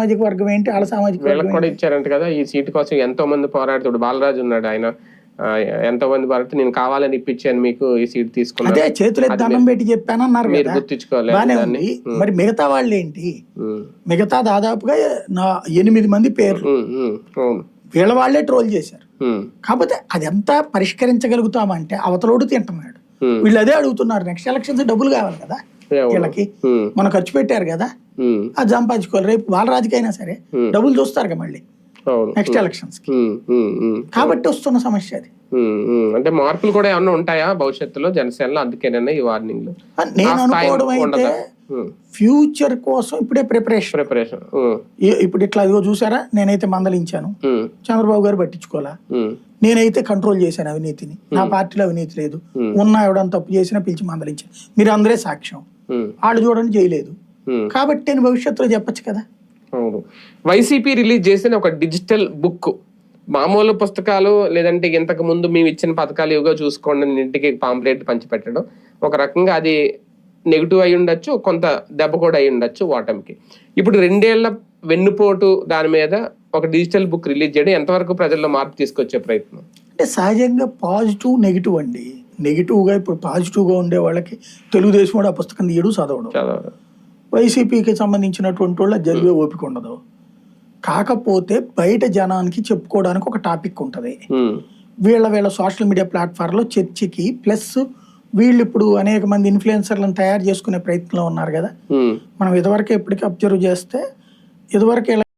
సామాజిక వర్గం ఏంటి, వాళ్ళ సామాజిక వీళ్ళకి కూడా ఇచ్చారంట కదా ఈ సీటు కోసం. ఎంతో మంది పోరాడుతాడు, బాలరాజు ఉన్నాడు, ఆయన ఎంతో మంది పోరాడుతూ నేను కావాలని ఇప్పించాను మీకు ఈ సీట్ తీసుకున్నా, అదే చేతులు దండం పెట్టి చెప్పానన్నారు మీరు గుర్తించుకోవాలి. బానే ఉంది. మరి మిగతా వాళ్ళు ఏంటి? మిగతా దాదాపుగా 8 మంది పేర్లు వీళ్ళ వాళ్ళే ట్రోల్ చేశారు. కాకపోతే అదంతా పరిష్కరించగలుగుతామంటే అవతలోడు తింటున్నాడు. వీళ్ళు అదే అడుగుతున్నారు, నెక్స్ట్ ఎలక్షన్స్ డబ్బులు కావాలి కదా వీళ్ళకి, మనం ఖర్చు పెట్టారు కదా అది సంపాదించుకోవాలి. రేపు వాళ్ళ రాజకీయ సరే డబ్బులు చూస్తారు కదా మళ్ళీ నెక్స్ట్ ఎలక్షన్స్ కి. కాబట్టి వస్తున్న సమస్య అది. అంటే మార్పులు కూడా ఏమన్నా ఉంటాయా భవిష్యత్తులో జనసేనలో? అందుకేనన్నా ఈ వార్నింగ్. నేను అనుకోవడం అయితే ఫ్యూచర్ కోసం ఇప్పుడే ప్రిపరేషన్. ఇప్పుడు ఇట్లా ఇదిగో చూసారా, నేనైతే మందలించాను, చంద్రబాబు గారు పట్టించుకోవాలా, నేనైతే కంట్రోల్ చేశాను అవినీతిని, నా పార్టీలో అవినీతి లేదు, ఉన్నా ఎవడన్నా తప్పు చేసినా పిలిచి మందలించాను, మీరు అందరే సాక్ష్యం, వాళ్ళు చూడండి చేయలేదు, కాబట్టి నేను భవిష్యత్తులో చెప్పచ్చు కదా. అవును, వైసీపీ రిలీజ్ చేసిన ఒక డిజిటల్ బుక్, మామూలు పుస్తకాలు లేదంటే ఇంతకు ముందు మేము ఇచ్చిన పథకాలు ఇవిగా చూసుకోండి ఇంటికి పాంప్లెట్ పంచిపెట్టడం, ఒక రకంగా అది నెగిటివ్ అయి ఉండొచ్చు, కొంత దెబ్బ కూడా అయి ఉండొచ్చు ఓటమికి. ఇప్పుడు 2 ఏళ్ల వెన్నుపోటు దాని మీద ఒక డిజిటల్ బుక్ రిలీజ్ చేయడం ఎంతవరకు ప్రజల్లో మార్పు తీసుకొచ్చే ప్రయత్నం? అంటే సహజంగా పాజిటివ్ నెగిటివ్ అండి. నెగిటివ్గా ఇప్పుడు పాజిటివ్గా ఉండే వాళ్ళకి తెలుగుదేశం కూడా ఆ పుస్తకం తీయడు చదవడం, వైసీపీకి సంబంధించినటువంటి వాళ్ళ జరిగే ఓపిక ఉండదు. కాకపోతే బయట జనానికి చెప్పుకోవడానికి ఒక టాపిక్ ఉంటుంది, వీళ్ళ సోషల్ మీడియా ప్లాట్ఫామ్లో చర్చకి, ప్లస్ వీళ్ళు ఇప్పుడు అనేక మంది ఇన్ఫ్లుయెన్సర్లను తయారు చేసుకునే ప్రయత్నంలో ఉన్నారు కదా. మనం ఇదివరకు ఎప్పటికీ అబ్జర్వ్ చేస్తే ఇదివరకు